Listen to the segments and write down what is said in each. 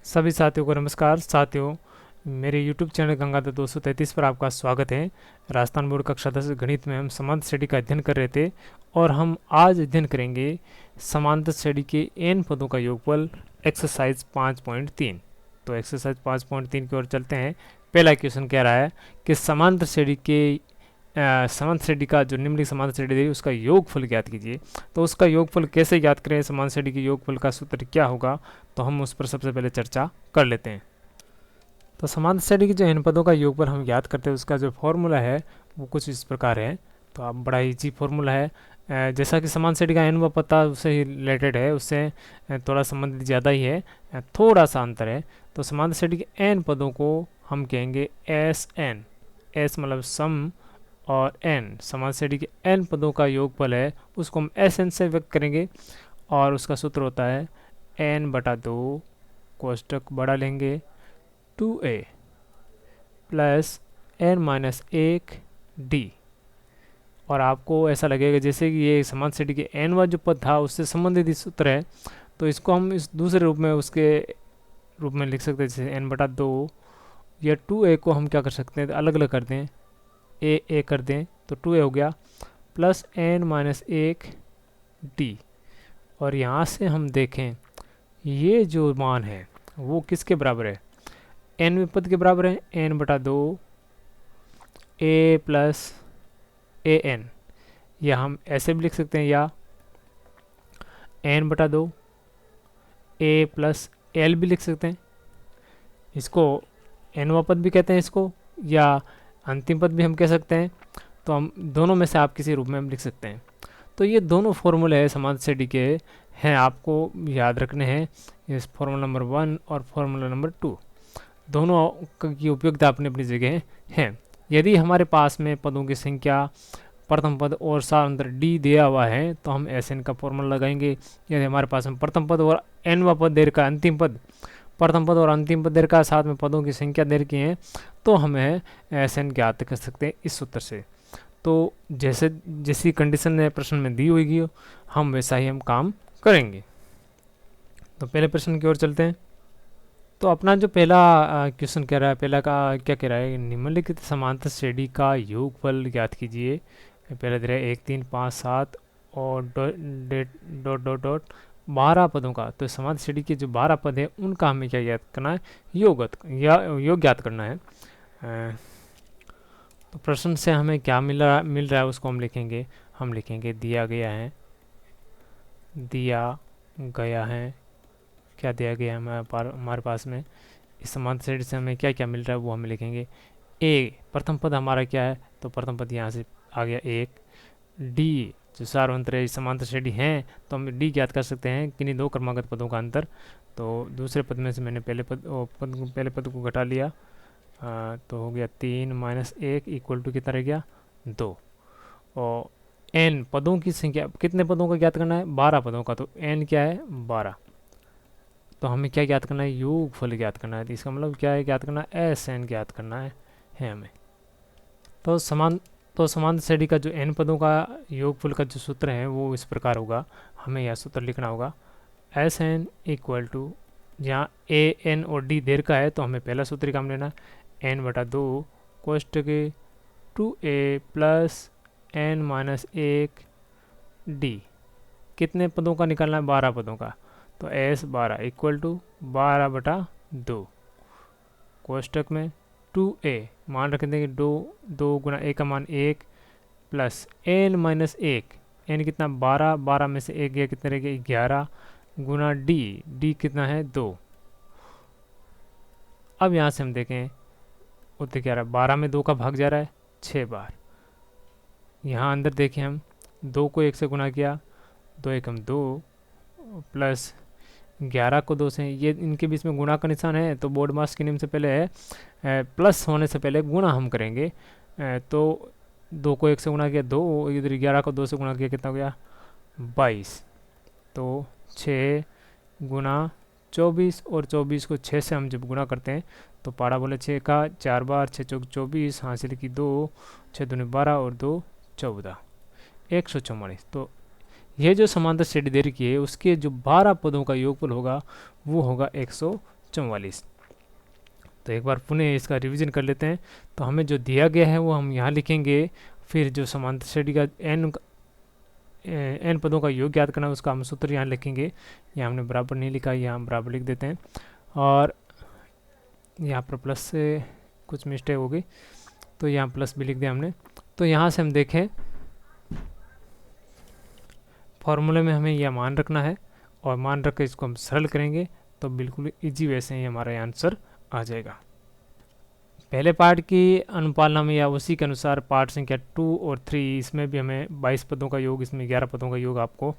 सभी साथियों को नमस्कार। साथियों, मेरे YouTube चैनल गंगाधर 233 पर आपका स्वागत है। राजस्थान बोर्ड कक्षा 10 गणित में हम समांतर श्रेणी का अध्ययन कर रहे थे और हम आज अध्ययन करेंगे समांतर श्रेणी के n पदों का योगफल एक्सरसाइज 5.3। तो एक्सरसाइज 5.3 की ओर चलते हैं। पहला क्वेश्चन कह रहा है कि समांतर श्रेणी के समांतर श्रेणी का जो निम्नलिखित समांतर श्रेणी है उसका योगफल ज्ञात कीजिए। तो उसका योगफल कैसे ज्ञात करें, समांतर श्रेणी के योगफल का सूत्र क्या होगा, तो हम उस पर सबसे पहले चर्चा कर लेते हैं। तो समांतर श्रेणी के जो n पदों का योगफल हम ज्ञात करते हैं उसका जो फॉर्मूला है वो कुछ इस प्रकार है। तो आप बड़ा इजी फॉर्मूला है। जैसा कि समांतर श्रेणी का n पता उससे ही रिलेटेड है, उससे थोड़ा संबंधित ज़्यादा ही है, थोड़ा सा अंतर है। तो समांतर श्रेणी के n पदों को हम कहेंगे एस एन। एस मतलब सम और n समांतर श्रेणी के n पदों का योगफल है, उसको हम एस एन से व्यक्त करेंगे और उसका सूत्र होता है n/2 कोष्टक बड़ा लेंगे 2a प्लस n-1 d। और आपको ऐसा लगेगा जैसे कि ये समांतर श्रेणी के n जो पद था उससे संबंधित ही सूत्र है, तो इसको हम इस दूसरे रूप में उसके रूप में लिख सकते हैं। जैसे n/2 या 2a को हम क्या कर सकते हैं, अलग अलग कर दें, a कर दें तो 2a हो गया प्लस n-1 d। और यहाँ से हम देखें ये जो मान है वो किसके बराबर है, n पद के बराबर है, n/2 a plus A N, या हम ऐसे भी लिख सकते हैं, या n/2 a प्लस एल भी लिख सकते हैं। इसको nवा पद भी कहते हैं इसको, या अंतिम पद भी हम कह सकते हैं। तो हम दोनों में से आप किसी रूप में हम लिख सकते हैं। तो ये दोनों फॉर्मूले हैं समांतर श्रेणी के हैं, आपको याद रखने हैं। इस फॉर्मूला नंबर 1 और फॉर्मूला नंबर 2 दोनों की उपयोगिता अपनी अपनी जगह है। यदि हमारे पास में पदों की संख्या प्रथम पद और सारांतर डी दिया हुआ है तो हम एस एन का फॉर्मूला लगाएंगे। यदि हमारे पास में प्रथम पद और एनवा पद दे रखा है, अंतिम पद, प्रथम पद और अंतिम पद दे रखा है, साथ में पदों की संख्या दे रखी है, तो हमें एस एन ज्ञात कर सकते हैं इस सूत्र से। तो जैसे जैसी कंडीशन में प्रश्न में दी होगी हम वैसा ही हम काम करेंगे। तो पहले प्रश्न की ओर चलते हैं। तो अपना जो पहला क्वेश्चन कह रहा है, पहला का क्या कह रहा है, निम्नलिखित समांतर श्रेणी का योगफल ज्ञात कीजिए। पहले दे रहा है 1 3 5 7 और डॉट डॉट डॉट 12 पदों का। तो समांतर श्रेणी के जो 12 पद हैं उनका हमें क्या ज्ञात करना है, योग ज्ञात करना है। तो प्रश्न से हमें क्या मिल रहा है उसको हम लिखेंगे दिया गया है क्या दिया गया है हमारे पास में। इस समांतर श्रेणी से हमें क्या क्या मिल रहा है वो हमें लिखेंगे। ए प्रथम पद हमारा क्या है, तो प्रथम पद यहाँ से आ गया 1। डी जो सार्वंत्र समांतर श्रेणी हैं तो हम डी ज्ञात कर सकते हैं किन्हीं दो क्रमागत पदों का अंतर। तो दूसरे पद में से मैंने पहले पद को घटा लिया, तो हो गया 3 - 1 इक्वल टू कितना रह गया 2। और एन पदों की संख्या, कितने पदों का ज्ञात करना है, 12 पदों का। तो एन क्या है 12, तो हमें क्या ज्ञात करना है, योगफल ज्ञात करना है। तो इसका मतलब क्या है, ज्ञात करना है एस एन ज्ञात करना है हमें। तो समांतर श्रेणी का जो n पदों का योगफल का जो सूत्र है वो इस प्रकार होगा। हमें यह सूत्र लिखना होगा एस एन इक्वल टू, जहाँ ए एन और डी देर का है तो हमें पहला सूत्र काम लेना n/2 कोष्टक 2a plus n-1 d। कितने पदों का निकालना है, 12 पदों का। तो s12 इक्वल टू 12/2 कोष्टक में 2a मान रख देंगे 2 गुना a का मान 1 प्लस n-1, n कितना 12 में से 1 गया कितने रह गया 11 गुना d कितना है 2। अब यहाँ से हम देखें उत्तर क्या रहा है, 12 में 2 का भाग जा रहा है 6 बार। यहाँ अंदर देखें हम 2 को 1 से गुना किया, 2 एकम 2 प्लस 11 को 2 से, ये इनके बीच में गुणा का निशान है तो बोर्ड मास के नियम से पहले है प्लस होने से पहले गुणा हम करेंगे। तो 2 को 1 से गुणा किया 2, इधर 11 को 2 से गुणा किया कितना हो गया 22। तो 6 गुना 24 और 24 को 6 से हम जब गुणा करते हैं तो पाड़ा बोले 6 का 4 बार, 6 चौक 24, हासिल की 2, 6 दूनी 12 और 2 14, 144। तो ये जो समांतर श्रेणी दे रखी है उसके जो 12 पदों का योगफल होगा वो होगा 144। 44। तो एक बार पुनः इसका रिवीजन कर लेते हैं। तो हमें जो दिया गया है वो हम यहाँ लिखेंगे, फिर जो समांतर श्रेणी का एन पदों का योग ज्ञात करना है उसका हम सूत्र यहाँ लिखेंगे। यहाँ हमने बराबर नहीं लिखा, यहाँ हम बराबर लिख देते हैं, और यहाँ पर प्लस से कुछ मिस्टेक हो गई तो यहाँ प्लस भी लिख दिया हमने। तो यहाँ से हम देखें फॉर्मूले में हमें यह मान रखना है, और मान रख कर इसको हम सरल करेंगे तो बिल्कुल इजी वे से ही हमारा आंसर आ जाएगा। पहले पार्ट की अनुपालना में या उसी के अनुसार पार्ट संख्या 2 और 3 इसमें भी हमें 22 पदों का योग, इसमें 11 पदों का योग आपको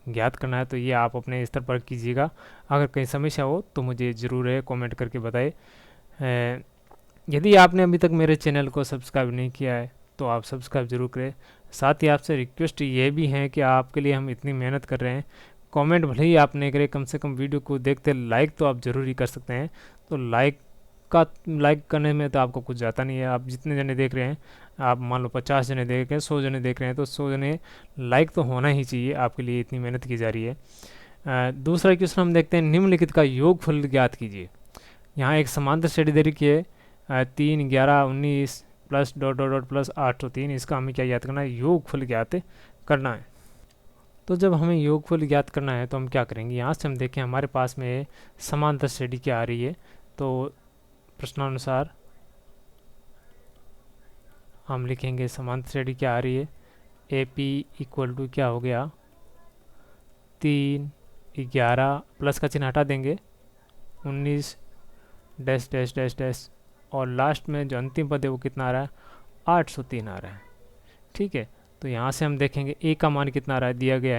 ज्ञात करना है। तो ये आप अपने स्तर पर कीजिएगा। अगर कहीं समस्या हो तो मुझे ज़रूर है कमेंट करके बताएं। यदि आपने अभी तक मेरे चैनल को सब्सक्राइब नहीं किया है तो आप सब्सक्राइब जरूर करें। साथ ही आपसे रिक्वेस्ट ये भी है कि आपके लिए हम इतनी मेहनत कर रहे हैं, कमेंट भले ही आप नहीं करें, कम से कम वीडियो को देखते लाइक तो आप ज़रूर ही कर सकते हैं। तो लाइक करने में तो आपको कुछ जाता नहीं है। आप जितने जने देख रहे हैं, आप मान लो 50 जने देख रहे हैं, 100 जने देख रहे हैं, तो 100 जने लाइक तो होना ही चाहिए। आपके लिए इतनी मेहनत की जा रही है। दूसरा क्वेश्चन हम देखते हैं, निम्नलिखित का योगफल ज्ञात कीजिए। यहाँ एक समांतर श्रेणी दे रखी है 3, 11, 19 plus dot dot dot plus 803। इसका हमें क्या ज्ञात करना है? योगफल ज्ञात करना है। तो जब हमें योगफल ज्ञात करना है तो हम क्या करेंगे, यहाँ से हम देखें हमारे पास में समांतर श्रेणी क्या आ रही है। तो प्रश्नानुसार हम लिखेंगे समांतर श्रेणी क्या आ रही है, ए पी इक्वल टू क्या हो गया 3, 11 प्लस का चिन्ह हटा देंगे 19 डैश डैश डैश डैश, और लास्ट में जो अंतिम पद है वो कितना आ रहा है 803 आ रहा है। ठीक है, तो यहाँ से हम देखेंगे ए का मान कितना आ रहा है, दिया गया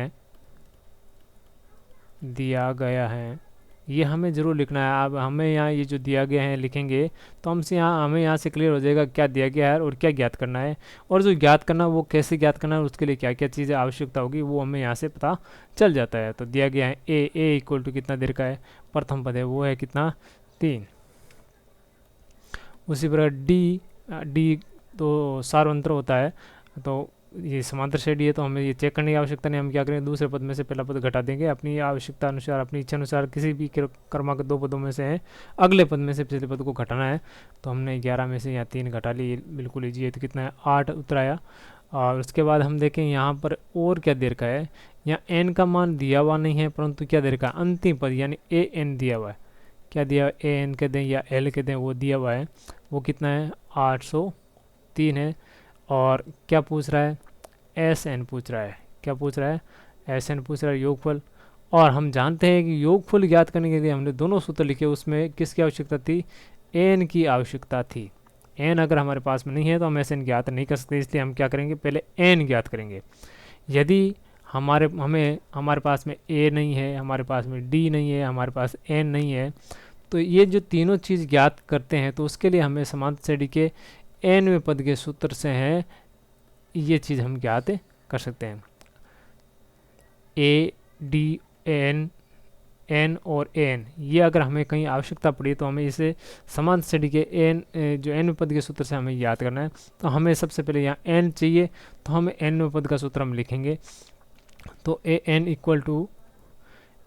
है। ये हमें ज़रूर लिखना है। अब हमें यहाँ ये जो दिया गया है लिखेंगे तो हमें यहाँ से क्लियर हो जाएगा क्या दिया गया है और क्या ज्ञात करना है, और जो ज्ञात करना वो कैसे ज्ञात करना है, उसके लिए क्या क्या चीज़ें आवश्यकता होगी वो हमें यहाँ से पता चल जाता है। तो दिया गया है ए इक्वल टू कितना देर का है, प्रथम पद है वो है कितना 3। उसी प्रकार डी तो सार्वंत्र होता है, तो ये समांतर श्रेणी है तो हमें ये चेक करने की आवश्यकता नहीं। हम क्या करेंगे, दूसरे पद में से पहला पद घटा देंगे, अपनी आवश्यकता अनुसार अपनी इच्छा अनुसार किसी भी क्रमांक 2 पदों में से है अगले पद में से पिछले पद को घटाना है। तो हमने 11 में से यहाँ 3 घटा ली, बिल्कुल ईजी है। तो कितना है 8 उतराया। और उसके बाद हम देखें यहाँ पर और क्या देर का है, यहाँ एन का मान दिया हुआ नहीं है परंतु क्या देर का अंतिम पद यानी ए एन दिया हुआ है। क्या दिया हुआ ए एन के दें या एल के दें, वो दिया हुआ है, वो कितना है 803 है। और क्या पूछ रहा है, एस एन पूछ रहा है। क्या पूछ रहा है, एस एन पूछ रहा है योगफल। और हम जानते हैं कि योगफल ज्ञात करने के लिए हमने दोनों सूत्र लिखे, उसमें किसकी आवश्यकता थी, एन की आवश्यकता थी। एन अगर हमारे पास में नहीं है तो हम एस एन ज्ञात नहीं कर सकते, इसलिए हम क्या करेंगे, पहले एन ज्ञात करेंगे। यदि हमारे पास में ए नहीं है, हमारे पास में डी नहीं है, हमारे पास एन नहीं है, तो ये जो तीनों चीज़ ज्ञात करते हैं तो उसके लिए हमें समांतर श्रेणी के एनवें पद के सूत्र से हैं ये चीज़ हम ज्ञात कर सकते हैं। ए डी एन एन और एन, ये अगर हमें कहीं आवश्यकता पड़ी तो हमें इसे समांतर श्रेणी के एन जो एन पद के सूत्र से हमें याद करना है। तो हमें सबसे पहले यहाँ एन चाहिए, तो हमें एन पद का सूत्र हम लिखेंगे। तो A N equal to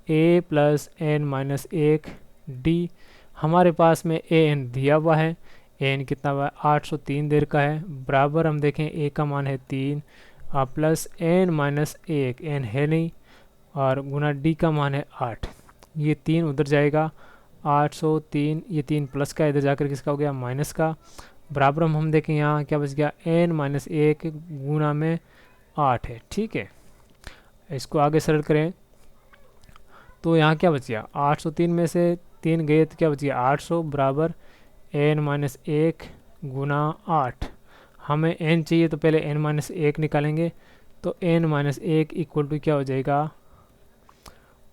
A plus N minus 1 D. हमारे पास में ए एन दिया हुआ है, एन कितना हुआ है 803 देर का है, बराबर हम देखें ए का मान है 3 प्लस एन माइनस 1, एन है नहीं, और गुना डी का मान है 8। ये 3 उधर जाएगा 803, ये 3 प्लस का इधर जाकर किसका हो गया माइनस का, बराबर हम देखें यहाँ क्या बच गया एन माइनस 1 गुना में 8 है। ठीक है, इसको आगे सरल करें तो यहाँ क्या बच गया 803 में से 3 गए तो क्या बच गया 800 बराबर एन माइनस 1 गुना 8। हमें एन चाहिए तो पहले एन माइनस 1 निकालेंगे, तो एन माइनस 1 इक्वल टू क्या हो जाएगा,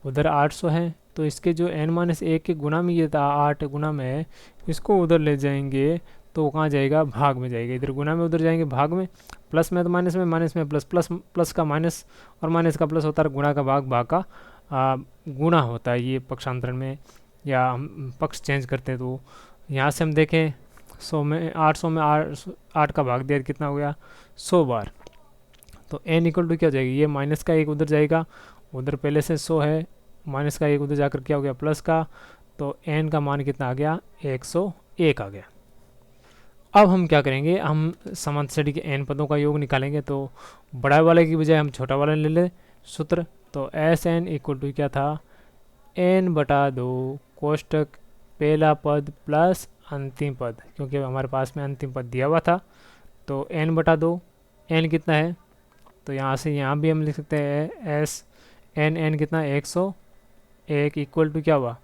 उधर 800 है तो इसके जो एन माइनस 1 के गुना में ये था 8 गुना में, इसको उधर ले जाएंगे तो कहाँ जाएगा, भाग में जाएगा। इधर गुना में उधर जाएंगे भाग में, प्लस में तो माइनस में, माइनस में प्लस, प्लस का माइनस और माइनस का प्लस होता है, गुणा का भाग का गुणा होता है। ये पक्षांतरण में या हम पक्ष चेंज करते हैं तो यहाँ से हम देखें 100 में 800 में 8 का भाग दिया कितना हो गया 100 बार। तो एन इक्वल टू क्या हो जाएगी, ये माइनस का 1 उधर जाएगा, उधर पहले से 100 है, माइनस का 1 उधर जाकर क्या हो गया प्लस का, तो n का मान कितना आ गया, 101 आ गया। अब हम क्या करेंगे, हम समांतर श्रेणी के n पदों का योग निकालेंगे। तो बड़ा वाले की बजाय हम छोटा वाला ले ले सूत्र। तो एस एन इक्वल टू क्या था, n/2 कोष्टक पहला पद प्लस अंतिम पद, क्योंकि हमारे पास में अंतिम पद दिया हुआ था। तो n/2, n कितना है, तो यहाँ से यहाँ भी हम लिख सकते हैं एस n कितना, 101 इक्वल टू क्या हुआ,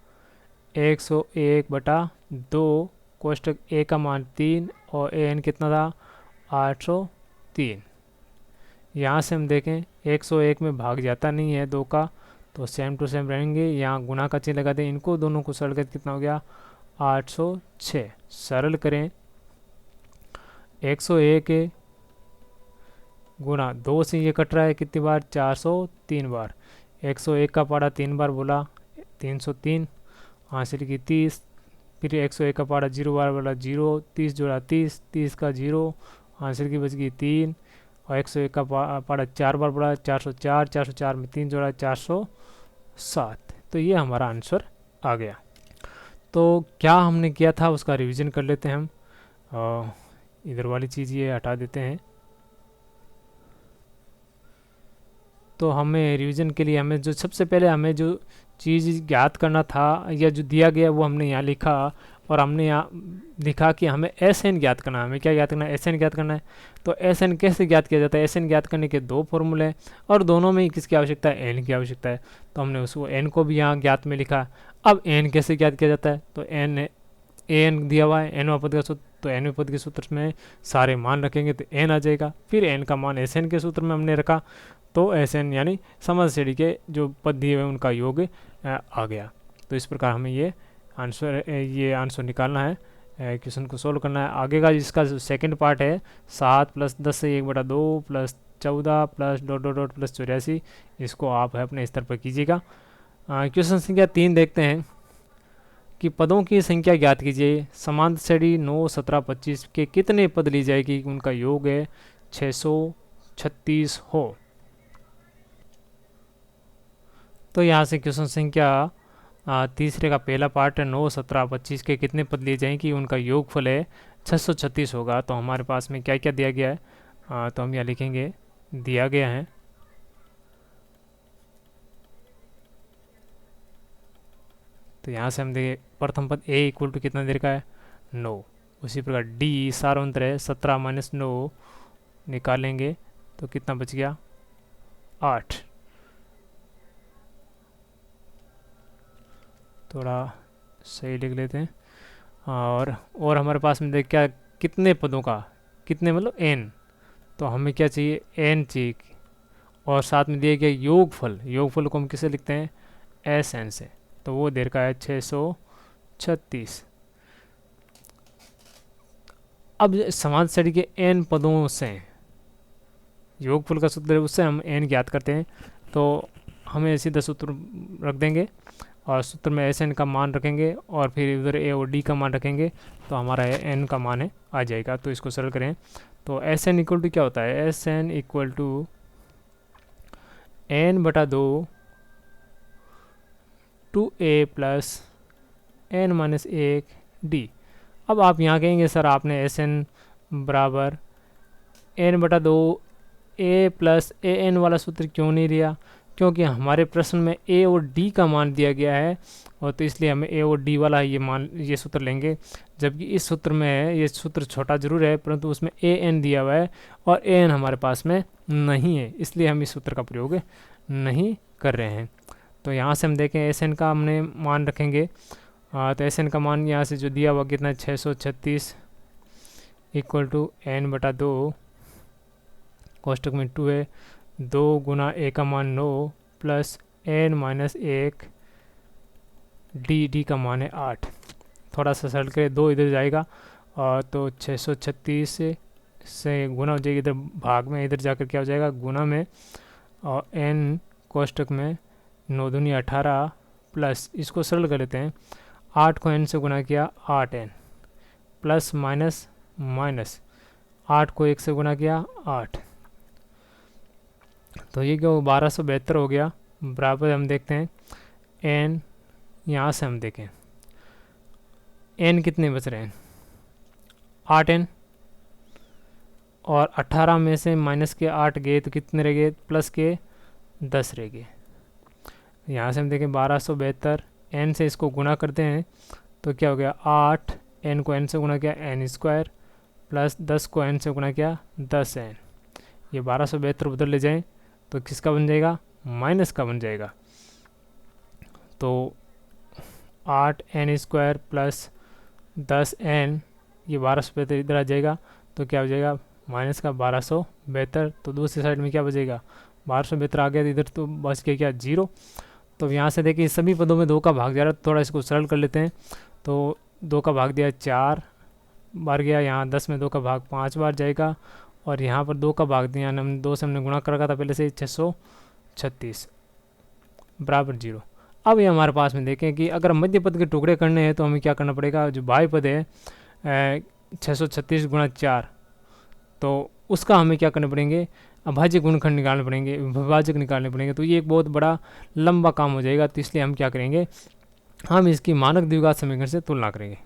101/2 कोष्टक ए का मान 3 और an कितना था, 803। यहाँ से हम देखें 101 में भाग जाता नहीं है 2 का, तो सेम टू सेम रहेंगे। यहाँ गुना का चिन्ह लगा दें, इनको दोनों को सरल करके कितना हो गया, 806। सरल करें, 101 गुना 2 से ये कट रहा है कितनी बार, 403 बार। 101 का पारा 3 बार बोला, 303, हासिल की 30। फिर 101 का पारा 0 बार बोला, 0, 30 जोड़ा 30, 30 का 0, हासिल की बच गई 3। और 101 का पारा 4 बार बोला, 404, 404 में 3 जोड़ा 407। तो ये हमारा आंसर आ गया। तो क्या हमने किया था उसका रिवीजन कर लेते हैं हम। इधर वाली चीज़ ये हटा देते हैं। तो हमें रिवीजन के लिए हमें जो सबसे पहले हमें जो चीज़ ज्ञात करना था या जो दिया गया वो हमने यहाँ लिखा, और हमने यहाँ लिखा कि हमें एस एन ज्ञात करना है। हमें क्या ज्ञात करना है, एस एन ज्ञात करना है। तो एस एन कैसे ज्ञात किया जाता है, एस एन ज्ञात करने के 2 फॉर्मूले हैं, और दोनों में ही किसकी आवश्यकता है, एन की आवश्यकता है। तो हमने उसको एन को भी यहाँ ज्ञात में लिखा। अब एन कैसे ज्ञात किया जाता है, तो एन एन दिया हुआ है, एन पद का सूत्र, तो एन पद के सूत्र में सारे मान रखेंगे तो एन आ जाएगा। फिर एन का मान एस एन के सूत्र में हमने रखा, तो एस एन यानी समांतर श्रेणी के जो पद दिए हुए उनका योग आ गया। तो इस प्रकार हमें ये आंसर निकालना है, क्वेश्चन को सोल्व करना है। आगे का जिसका सेकंड पार्ट है 7 + 10 से 1/2 + 14 + ... + 84, इसको आप अपने स्तर पर कीजिएगा। क्वेश्चन संख्या 3 देखते हैं कि पदों की संख्या ज्ञात कीजिए। समांतर श्रेणी 9, 17, 25 के कितने पद ली जाएगी उनका योग है 636 हो। तो यहाँ से क्वेश्चन संख्या तीसरे का पहला पार्ट है 9, 17, 25 के कितने पद लिए जाएंगे उनका योगफल है 636 होगा। तो हमारे पास में क्या क्या दिया गया है, तो हम यहाँ लिखेंगे, दिया गया है तो यहाँ से हम देखें प्रथम पद a इक्वल टू कितना देर का है, 9। उसी प्रकार d सारांतर है 17 - 9 निकालेंगे तो कितना बच गया, 8। थोड़ा सही लिख लेते हैं। और हमारे पास में देख क्या कितने पदों का, कितने मतलब n, तो हमें क्या चाहिए, n चाहिए। और साथ में दिए गया योगफल, योगफल को हम किसे लिखते हैं, एस एन से, तो वो देर का है 636। अब समांतर श्रेणी के n पदों से योगफल का सूत्र उससे हम n ज्ञात करते हैं। तो हमें सीधा सूत्र रख देंगे और सूत्र में एस एन का मान रखेंगे और फिर उधर ए और डी का मान रखेंगे, तो हमारा एन का मान है आ जाएगा। तो इसको सरल करें तो एस एन इक्वल टू क्या होता है, S N equal to n/2 2a + n-1 d। अब आप यहाँ कहेंगे सर आपने एस एन बराबर n/2 a + an वाला सूत्र क्यों नहीं लिया, क्योंकि हमारे प्रश्न में a और d का मान दिया गया है, और तो इसलिए हमें a और d वाला ये सूत्र लेंगे। जबकि इस सूत्र में ये सूत्र छोटा जरूर है परंतु उसमें an दिया हुआ है और an हमारे पास में नहीं है, इसलिए हम इस सूत्र का प्रयोग नहीं कर रहे हैं। तो यहाँ से हम देखें एस एन का हमने मान रखेंगे, तो एस एन का मान यहाँ से जो दिया हुआ कितना है 636 इक्वल टू n/2 कोष्टक में 2 है, 2 गुना a का मान 9 प्लस n-1 d का मान है 8। थोड़ा सा सरल करें, 2 इधर जाएगा और तो 636 से गुना हो जाएगी, इधर भाग में, इधर जाकर क्या हो जाएगा गुना में, और n कोष्टक में 9 दूनी 18 प्लस, इसको सरल कर लेते हैं, 8 को n से गुना किया 8n प्लस माइनस 8 को 1 से गुना किया 8, तो ये क्या 1272 हो गया। बराबर हम देखते हैं n, यहाँ से हम देखें एन कितने बच रहे हैं, 8 एन, और 18 में से माइनस के 8 गए तो कितने रह गए, प्लस के 10 रह गए। यहाँ से हम देखें 1272, एन से इसको गुना करते हैं तो क्या हो गया, 8 एन को एन से गुना किया एन स्क्वायर, प्लस 10 को एन से गुना किया 10 एन। ये 1272 उधर ले जाएं तो किसका बन जाएगा, माइनस का बन जाएगा। तो 8 एन स्क्वायर प्लस 10 एन, ये 1272 इधर आ जाएगा तो क्या हो जाएगा, माइनस का 1272। तो दूसरी साइड में क्या बचेगा, 1272 आ गया तो इधर तो बच गया क्या, 0। तो यहाँ से देखिए सभी पदों में 2 का भाग जा रहा है, थोड़ा इसको सरल कर लेते हैं। तो 2 का भाग दिया 4 बार गया, यहाँ 10 में 2 का भाग 5 बार जाएगा, और यहाँ पर 2 का भाग दिया हम 2 से हमने गुणा कर रखा था पहले से, 636 बराबर 0। अब ये हमारे पास में देखें कि अगर मध्य पद के टुकड़े करने हैं तो हमें क्या करना पड़ेगा, जो बाह्य पद है 636 गुणा 4, तो उसका हमें क्या करने पड़ेंगे, अभाज्य गुणनखंड निकालने पड़ेंगे, विभाजक निकालने पड़ेंगे। तो ये एक बहुत बड़ा लंबा काम हो जाएगा, तो इसलिए हम क्या करेंगे, हम इसकी मानक द्विघात समीकरण से तुलना करेंगे।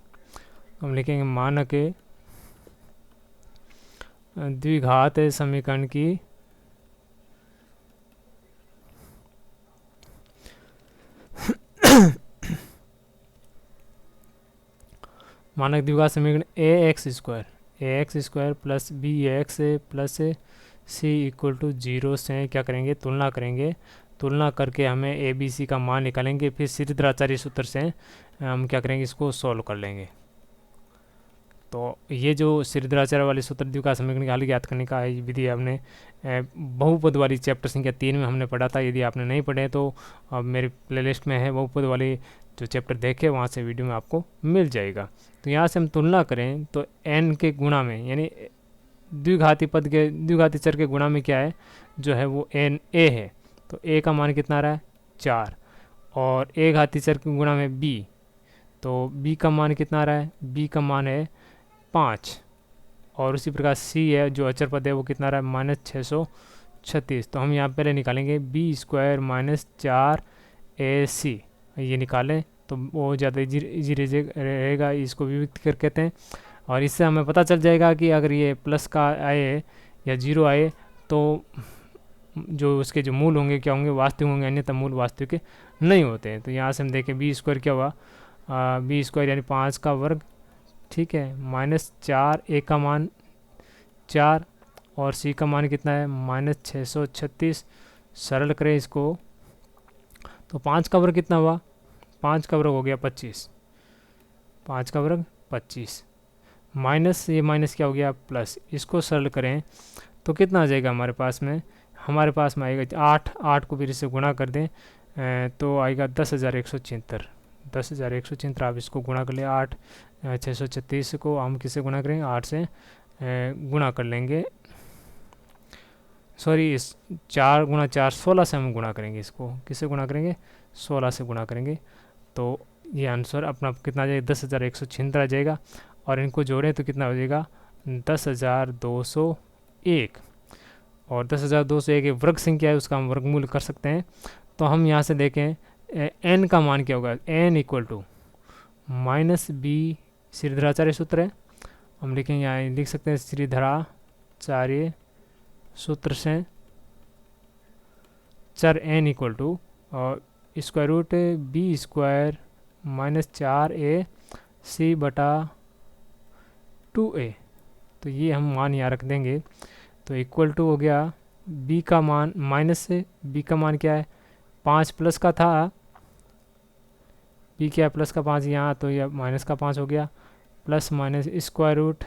हम लिखेंगे मानक द्विघात समीकरण की मानक द्विघात समीकरण A X square plus B X plus C equal to 0 से क्या करेंगे, तुलना करेंगे। तुलना करके हमें ए बी सी का मान निकालेंगे, फिर श्रीधराचार्य सूत्र से हम क्या करेंगे, इसको सॉल्व कर लेंगे। तो ये जो श्रीधराचार्य वाले सूत्र द्विघात समीकरण की हल ज्ञात करने का है विधि हमने बहुपद वाली चैप्टर संख्या 3 में हमने पढ़ा था। यदि आपने नहीं पढ़े तो अब मेरी प्लेलिस्ट में है, बहुपद वाली जो चैप्टर देखे वहाँ से वीडियो में आपको मिल जाएगा। तो यहाँ से हम तुलना करें तो n के गुणा में, यानी द्विघाती पद के द्विघाती चर के गुणा में क्या है, जो है वो n a है। तो a का मान कितना आ रहा है, 4, और a घाती चर के गुणा में b, तो b का मान कितना आ रहा है, b का मान है 5, और उसी प्रकार c है जो अचर पद है वो कितना आ रहा है, माइनस 636। तो हम यहाँ पहले निकालेंगे बी स्क्वायर माइनस 4ac, ये निकालें तो वो ज़्यादा इजी रहेगा, इसको विभक्त कर कहते हैं। और इससे हमें पता चल जाएगा कि अगर ये प्लस का आए या 0 आए तो जो उसके जो मूल होंगे क्या होंगे, वास्तविक होंगे, अन्यथा मूल वास्तविक नहीं होते हैं। तो यहाँ से हम देखें बी स्क्वायर क्या हुआ, बी स्क्वायर यानी 5 का वर्ग, ठीक है, माइनस 4, ए का मान 4 और सी का मान कितना है, माइनस 636। सरल करें इसको तो 5 का वर्ग कितना हुआ, 5 का वर्ग हो गया 25, 5 का वर्ग 25, माइनस ये माइनस क्या हो गया, प्लस। इसको सरल करें तो कितना आ जाएगा हमारे पास में, आएगा 8 को फिर इससे गुणा कर दें तो आएगा 10,176, 10,176। आप इसको गुणा कर ले, 8 636 को हम किससे गुणा करेंगे, 8 से गुणा कर लेंगे, सॉरी इस 4 गुणा 4 16 से हम गुणा करेंगे, इसको किससे गुणा करेंगे, 16 से गुणा करेंगे। तो ये आंसर अपना कितना आ जाएगा, 10,176 आ जाएगा, और इनको जोड़ें तो कितना हो जाएगा, 10,201, और 10,201 एक वर्ग संख्या है, उसका हम वर्गमूल कर सकते हैं। तो हम यहाँ से देखें n का मान क्या होगा, n equal to minus B, Sridharacharya सूत्र है, हम लिखेंगे यहाँ लिख सकते हैं श्रीधराचार्य सूत्र से चर n इक्वल टू और square root B square minus 4ac बटा 2a। तो ये हम मान यहाँ रख देंगे, तो इक्वल टू हो गया b का मान, माइनस से b का मान क्या है, 5 प्लस का था, b क्या है प्लस का 5 यहाँ, तो यह माइनस का 5 हो गया, plus minus square root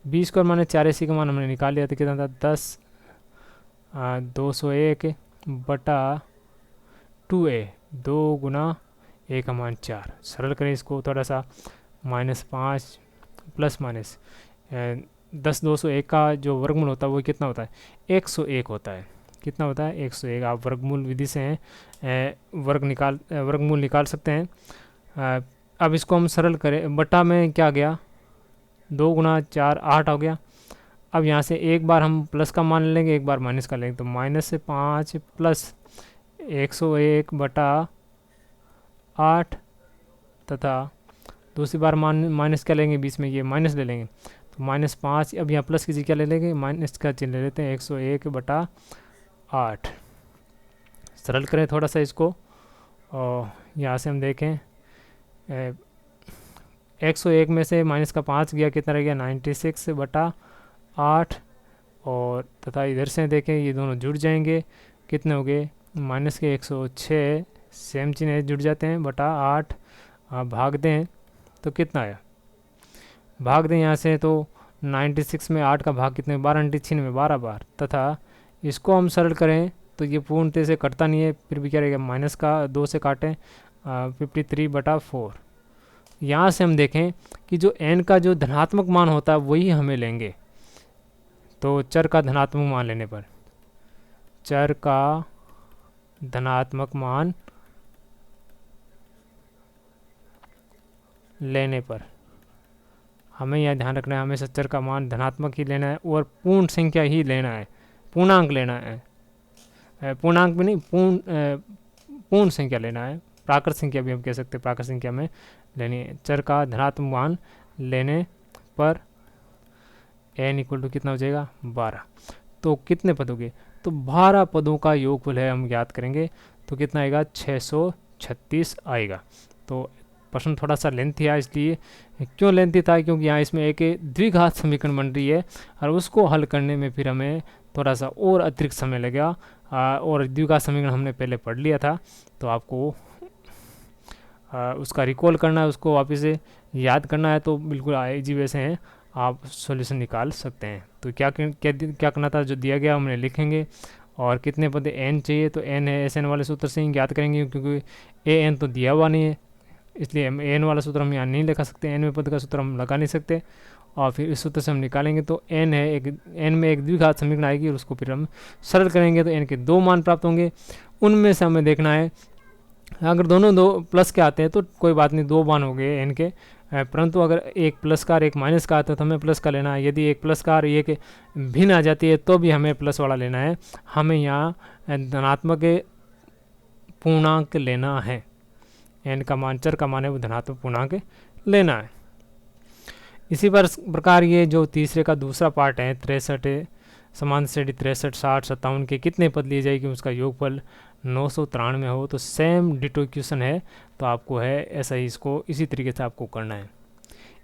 B square minus 4ac का मान हमने निकाल लिया, तो कितना था 10,201 बटा 2a, 2 गुना a का मान 4। सरल करें इसको थोड़ा सा, -5 प्लस माइनस 10,201 का जो वर्गमूल होता है वो कितना होता है, 101 होता है। कितना होता है, 101। आप वर्गमूल विधि से वर्गमूल निकाल सकते हैं। अब इसको हम सरल करें, बटा में क्या गया, 2 गुना 4 8 हो गया। अब यहाँ से एक बार हम प्लस का मान लेंगे, एक बार माइनस का लेंगे, तो -5 प्लस 101 बटा 8 तथा दूसरी बार माइनस क्या लेंगे, बीच में ये माइनस ले लेंगे, तो -5। अब यहाँ प्लस की जगह क्या ले लेंगे, माइनस का चिन्ह ले लेते हैं, 101/8। सरल करें थोड़ा सा इसको, और यहाँ से हम देखें 101 में से -5 गया, कितना रह गया, 96/8। और तथा इधर से देखें ये दोनों जुड़ जाएंगे, कितने हो गए, माइनस के 106, सेम चिन्ह जुड़ जाते हैं, /8। भाग दें तो कितना आया, भाग दें यहाँ से तो 96 में 8 का भाग कितने, 12×96, 12 बार। तथा इसको हम सरल करें तो ये पूर्णतः से कटता नहीं है, फिर भी क्या रहेगा, माइनस का 2 से काटें 53/4। यहाँ से हम देखें कि जो n का जो धनात्मक मान होता है वही हमें लेंगे। तो चर का धनात्मक मान लेने पर, चर का धनात्मक मान लेने पर हमें यह ध्यान रखना है, हमेशा चर का मान धनात्मक ही लेना है और पूर्ण संख्या ही लेना है, पूर्णांक लेना है, पूर्णांक भी नहीं, पूर्ण संख्या लेना है, प्राकृत संख्या भी हम कह सकते हैं, प्राकृत संख्या में लेनी है। चर का धनात्मक मान लेने पर n = कितना हो जाएगा, 12। तो कितने पद हो गए, तो 12 पदों का योगफल है, हम ज्ञात करेंगे तो कितना आएगा, 636 आएगा। तो प्रश्न थोड़ा सा लेंथी है, इसलिए क्यों लेंथी था, क्योंकि यहाँ इसमें एक द्विघात समीकरण बन रही है और उसको हल करने में फिर हमें थोड़ा सा और अतिरिक्त समय लगेगा। और द्विघात समीकरण हमने पहले पढ़ लिया था, तो आपको उसका रिकॉल करना है, उसको वापस से याद करना है, तो बिल्कुल इजी वे से हैं, आप सॉल्यूशन निकाल सकते हैं। तो क्या करना था, जो दिया गया हमने लिखेंगे, और कितने पद n चाहिए, तो n है SN वाले सूत्र से ही ज्ञात करेंगे, क्योंकि an तो दिया हुआ नहीं है, इसलिए हम an वाला सूत्र हम यहाँ नहीं लगा सकते, n में पद का सूत्र हम लगा नहीं सकते, और फिर इस सूत्र से हम निकालेंगे तो n है n में एक द्विघात समीकरण आएगी, और उसको फिर हम सरल करेंगे तो n के 2 मान प्राप्त होंगे। उनमें से हमें देखना है, अगर दोनों 2 प्लस के आते हैं तो कोई बात नहीं, 2 मान हो गए n के, परंतु अगर एक प्लस का और एक माइनस का आता है तो हमें प्लस का लेना है। यदि एक प्लस का और एक भिन्न आ जाती है तो भी हमें प्लस वाला लेना है, हमें यहाँ धनात्मक पूर्णांक लेना है, n का मान, चर का मान है वो धनात्मक पूर्णांक लेना है। इसी प्रकार ये जो तीसरे का दूसरा पार्ट है, 63 समान श्रेणी 63, 60, 57 के कितने पद लिए जाएगी, उसका योगफल 993 हो, तो सेम डिटो क्वेश्चन है, तो आपको है ऐसा ही इसको इसी तरीके से आपको करना है।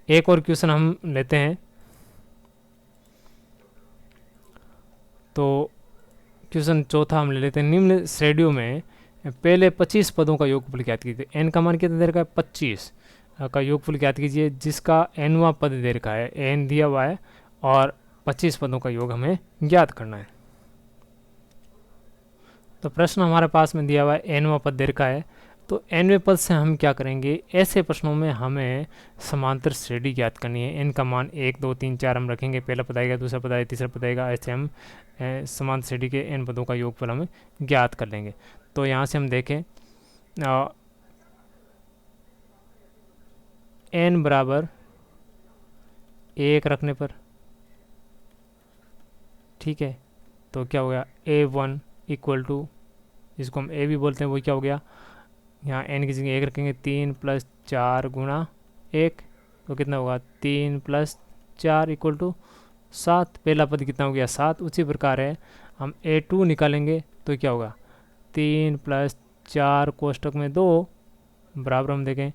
एक और क्वेश्चन हम लेते हैं, तो क्वेश्चन चौथा हम ले लेते हैं, निम्न श्रेणियों में पहले 25 पदों का योगफल ज्ञात कीजिए। n का मान कितना दे रखा है, 25 का योगफल ज्ञात कीजिए, जिसका nवां पद दे रखा है, n दिया हुआ है, और 25 पदों का योग हमें ज्ञात करना है। तो प्रश्न हमारे पास में दिया हुआ है, nवां पद दे रखा है, तो nवें पद से हम क्या करेंगे, ऐसे प्रश्नों में हमें समांतर श्रेणी ज्ञात करनी है। n का मान 1, 2, 3, 4 हम रखेंगे, पहला पद आएगा, दूसरा पद आएगा, तीसरा पद आएगा, ऐसे हम समांतर श्रेणी के n पदों का योगफल हम ज्ञात कर लेंगे। तो यहाँ से हम देखें n बराबर 1 रखने पर, ठीक है, तो क्या हो गया, a1 = जिसको हम a भी बोलते हैं, वो क्या हो गया, यहाँ n की जगह 1 रखेंगे, 3 + 4 × 1, तो कितना होगा, 3 + 4 = 7। पहला पद कितना हो गया, 7। उसी प्रकार है, हम a2 निकालेंगे तो क्या होगा, 3 + 4 कोष्टक में 2 बराबर, हम देखें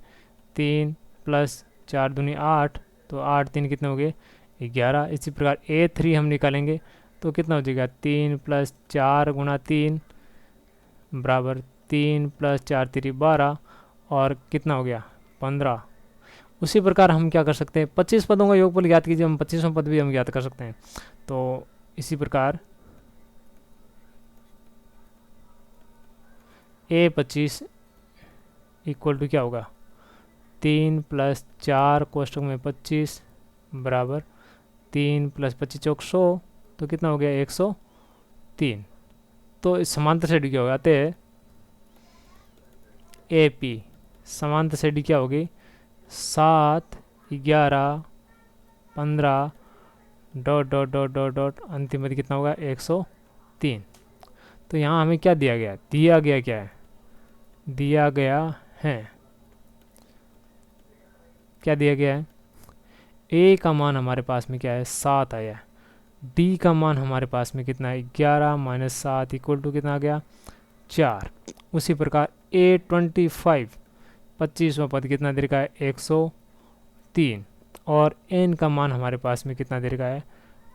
3 + 4 दूनी 8, तो 8 3 कितने हो गए, 11। इसी प्रकार a3 हम निकालेंगे तो कितना हो जाएगा, 3 + 4 × 3 बराबर 3 + 4 × 3 12, और कितना हो गया, 15। उसी प्रकार हम क्या कर सकते हैं, 25 पदों का योगफल ज्ञात कीजिए, हम 25वां पद भी हम ज्ञात कर सकते हैं। तो इसी प्रकार a25 = क्या होगा, 3 + 4 कोष्टक में 25 बराबर 3 + 25 = 100, तो कितना हो गया, 103। तो इस समांतर श्रेणी क्या होगा, आते AP समांतर श्रेणी क्या होगी, 7, 11, 15 ... अंतिम पद कितना होगा, 103। तो यहाँ हमें क्या दिया गया, क्या है, दिया गया है क्या दिया गया है, ए का मान हमारे पास में क्या है 7 आया, डी का मान हमारे पास में कितना है 11 माइनस 7 इक्वल टू कितना आ गया 4। उसी प्रकार ए 25 25वां पद कितना दे रखा है 103, और एन का मान हमारे पास में कितना दे रखा है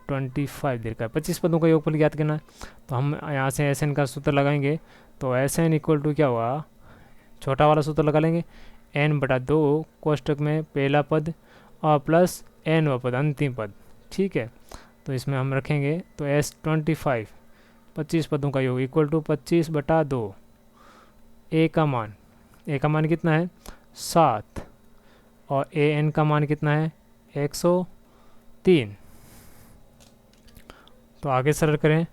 25 दे रखा है। 25 पदों का योगफल ज्ञात करना है, तो हम यहाँ से एस एन का सूत्र लगाएंगे, तो एस एन इक्वल टू क्या हुआ, छोटा वाला सूत्र लगा लेंगे एन बटा 2 कोष्टक में पहला पद और प्लस एन व पद अंतिम पद, ठीक है। तो इसमें हम रखेंगे तो एस 25 पदों का योग इक्वल टू 25 बटा 2, ए का मान कितना है 7 और ए एन का मान कितना है 103। तो आगे सरल करें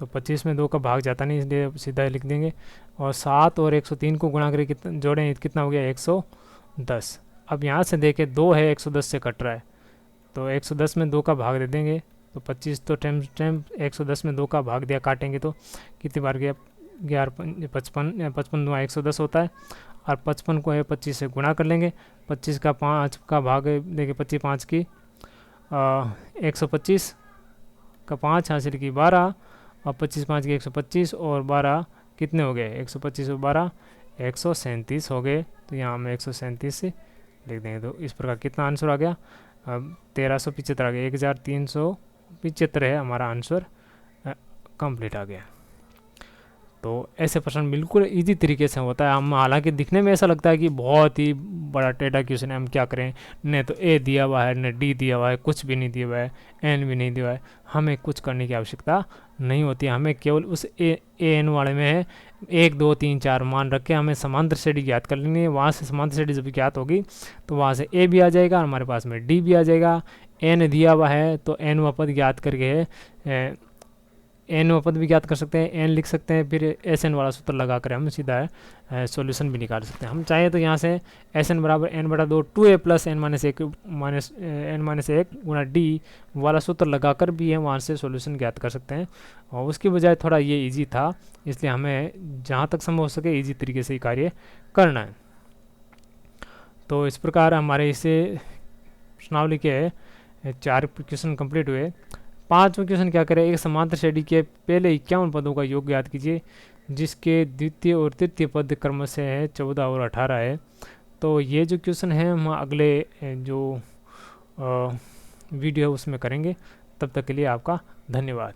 तो 25 में 2 का भाग जाता नहीं, इसलिए सीधा लिख देंगे, और 7 और 103 को गुणा करके कितना जोड़ें, कितना हो गया 110। अब यहाँ से देखें 2 है 110 से कट रहा है, तो 110 में 2 का भाग दे देंगे, तो 25 तो टाइम 110 में 2 का भाग दिया, काटेंगे तो कितनी बार गया 11 55 2 110 होता है, और 55 को है 25 से गुणा कर लेंगे, 25 का 5 का भाग देखिए 25 5 की 125 का 5 हासिल की 12, और 25 5 की 125 और 12 कितने हो गए 125 और 12 137 हो गए। तो यहाँ हम 137 से लिख देंगे, तो इस प्रकार कितना आंसर आ गया 1375 आ गया, 1375 है हमारा आंसर कंप्लीट आ गया। तो ऐसे प्रश्न बिल्कुल इजी तरीके से होता है। हम हालांकि दिखने में ऐसा लगता है कि बहुत ही बड़ा टेढ़ा क्वेश्चन है, हम क्या करें, न तो ए दिया हुआ है न डी दिया हुआ है, कुछ भी नहीं दिया हुआ है, एन भी नहीं दिया हुआ है, हमें कुछ करने की आवश्यकता नहीं होती है। हमें केवल उस ए एन वाले में है 1 2 3 4 मान रख के हमें समांतर श्रेणी ज्ञात कर लेनी है। वहाँ से समांतर श्रेणी जब ज्ञात होगी तो वहाँ से ए भी आ जाएगा और हमारे पास में डी भी आ जाएगा। एन दिया हुआ है तो एन व पद ज्ञात करके एन व पद भी ज्ञात कर सकते हैं, एन लिख सकते हैं, फिर एस एन वाला सूत्र लगा कर हम सीधा सॉल्यूशन भी निकाल सकते हैं। हम चाहें तो यहाँ से एस एन बराबर एन बटा 2 2a प्लस एन माइनस एक गुणा डी वाला सूत्र लगा कर भी हम वहाँ से सॉल्यूशन ज्ञात कर सकते हैं, और उसकी बजाय थोड़ा ये इजी था, इसलिए हमें जहाँ तक संभव हो सके इजी तरीके से ही कार्य करना है। तो इस प्रकार हमारे इसे प्रश्नावली के 4 क्वेश्चन कंप्लीट हुए। 5वां क्वेश्चन क्या करें, एक समांतर श्रेणी के पहले 51 पदों का योग ज्ञात कीजिए जिसके द्वितीय और तृतीय पद क्रमशः है 14 और 18 है। तो ये जो क्वेश्चन है हम अगले जो वीडियो है उसमें करेंगे। तब तक के लिए आपका धन्यवाद।